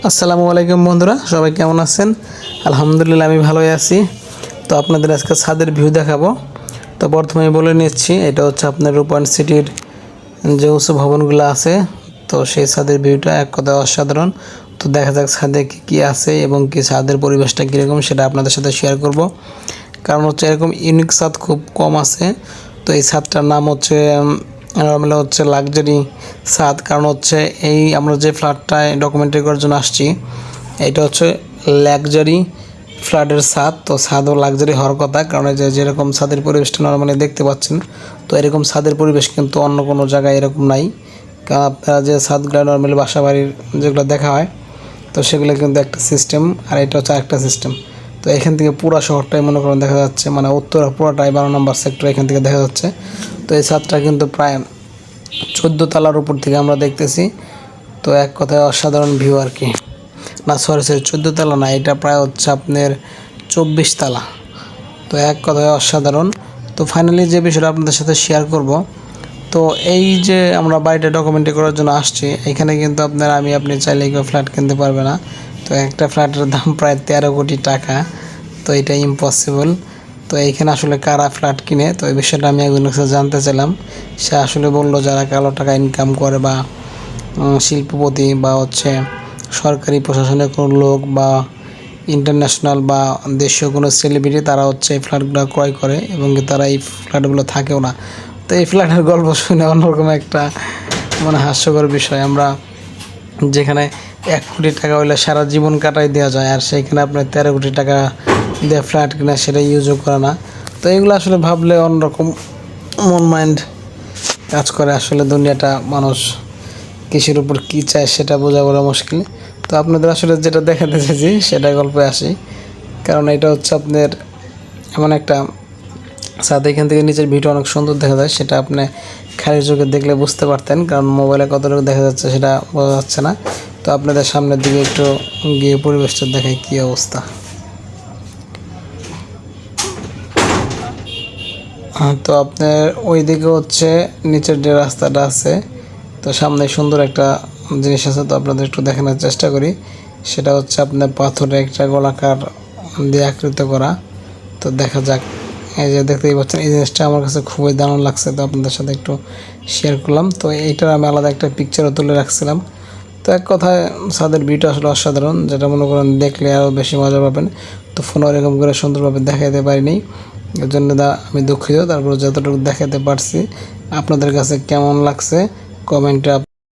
আসসালামু আলাইকুম বন্ধুরা, সবাই কেমন আছেন? আলহামদুলিল্লাহ আমি ভালোই আছি। তো আপনাদের আজকে ছাদের ভিউ দেখাবো। তো প্রথমে বলে নিচ্ছি, এটা হচ্ছে আপনার রূপায়ণ সিটির যে উঁচু ভবনগুলো আছে, তো সেই ছাদের ভিউটা এক কথায় অসাধারণ। তো দেখা যাক ছাদে কী আছে এবং কি ছাদের পরিবেশটা কীরকম সেটা আপনাদের সাথে শেয়ার করব। কারণ হচ্ছে এরকম ইউনিক ছাদ খুব কম আছে। তো এই ছাদটার নাম হচ্ছে লাক্সারি ছাদ। কারণ হচ্ছে এই আমরা যে ফ্ল্যাটটায় ডকুমেন্টারি করার জন্য আসছি, এটা হচ্ছে লাক্সারি ফ্ল্যাটের ছাদ। তো ছাদও লাক্সারি হওয়ার কথা, কারণ যেরকম ছাদের পরিবেশটা নর্মালি দেখতে পাচ্ছেন, তো এরকম ছাদের পরিবেশ কিন্তু অন্য কোনো জায়গায় এরকম নাই। কারণ আপনারা যে ছাদগুলো নর্মালি বাসা বাড়ির যেগুলো দেখা হয়, তো সেগুলো কিন্তু একটা সিস্টেম, আর এটা হচ্ছে আরেকটা সিস্টেম। তো এখান থেকে পুরো শহরটাই মনে করেন দেখা যাচ্ছে, মানে উত্তরা পুরোটাই 12 নম্বর সেক্টর এখান থেকে দেখা যাচ্ছে। তো এই ছাদটা কিন্তু প্রায় 14 তলার উপর থেকে আমরা দেখতেছি। তো এক কথায় অসাধারণ ভিউ আর কি। না সরি 14 তলা না, এটা প্রায় হচ্ছে আপনার 24 তলা। তো এক কথায় অসাধারণ। তো ফাইনালি যে বিষয়টা আপনাদের সাথে শেয়ার করব, তো এই যে আমরা বাড়িটা ডকুমেন্টারি করার জন্য আসছি, এখানে কিন্তু আপনি চাইলে কেউ ফ্ল্যাট কিনতে পারবে না। তো একটা ফ্ল্যাটের দাম প্রায় 13 কোটি টাকা। তো এটা ইম্পসিবল। তো এইখানে আসলে কারা ফ্ল্যাট কিনে, তো এই বিষয়টা আমি একজনের কাছে জানতে চাইলাম। সে আসলে বললো যারা কালো টাকা ইনকাম করে বা শিল্পপতি বা হচ্ছে সরকারি প্রশাসনের কোনো লোক বা ইন্টারন্যাশনাল বা দেশীয় কোনো সেলিব্রিটি, তারা হচ্ছে এই ফ্ল্যাটগুলো ক্রয় করে এবং তারা এই ফ্ল্যাটগুলো থাকেও না। তো এই ফ্ল্যাটের গল্প শুনে অন্যরকম একটা হাস্যকর বিষয়। আমরা যেখানে 1 কোটি টাকা হলে সারা জীবন কাটাই দেওয়া যায়, আর সেইখানে আপনার 13 কোটি টাকা দিয়ে ফ্ল্যাট কিনা, সেটা ইউজও করে না। তো এগুলো আসলে ভাবলে অন্যরকম মন মাইন্ড কাজ করে। আসলে দুনিয়াটা মানুষ কিসের উপর কী চায় সেটা বোঝা বড় মুশকিল। তো আপনাদের আসলে যেটা দেখাতে চাইছি সেটা গল্পে আসি। কারণ এটা হচ্ছে আপনার এমন একটা ছাদ, এখান থেকে নিচের ভিউটা অনেক সুন্দর দেখা যায়। সেটা আপনি খালি চোখে দেখলে বুঝতে পারতেন, কারণ মোবাইলে কতটুকু দেখা যাচ্ছে সেটা বোঝা যাচ্ছে না। তো আপনাদের সামনের দিকে একটু গিয়ে পরিবেশটা দেখাই কী অবস্থা। তো আপনার ওই দিকে হচ্ছে নিচের যে রাস্তাটা আছে, তো সামনে সুন্দর একটা জিনিস আছে, তো আপনাদের একটু দেখানোর চেষ্টা করি। সেটা হচ্ছে আপনার পাথরের একটা গোলাকার দিয়ে আকৃত করা। তো দেখা যাক, এই যে দেখতেই পাচ্ছেন, এই জিনিসটা আমার কাছে খুবই দারুণ লাগছে। তো আপনাদের সাথে একটু শেয়ার করলাম। তো এইটার আমি আলাদা একটা পিকচারও তুলে রাখছিলাম। তো এক কথায় ছাদের ভিউটা আসলে অসাধারণ, যেটা মনে করেন দেখলে আরও বেশি মজা পাবেন। তো ফোনও এরকম করে সুন্দরভাবে দেখাতে পারিনি, এর জন্য আমি দুঃখিত। তারপর যতটুকু দেখাতে পারছি, আপনাদের কাছে কেমন লাগছে কমেন্টে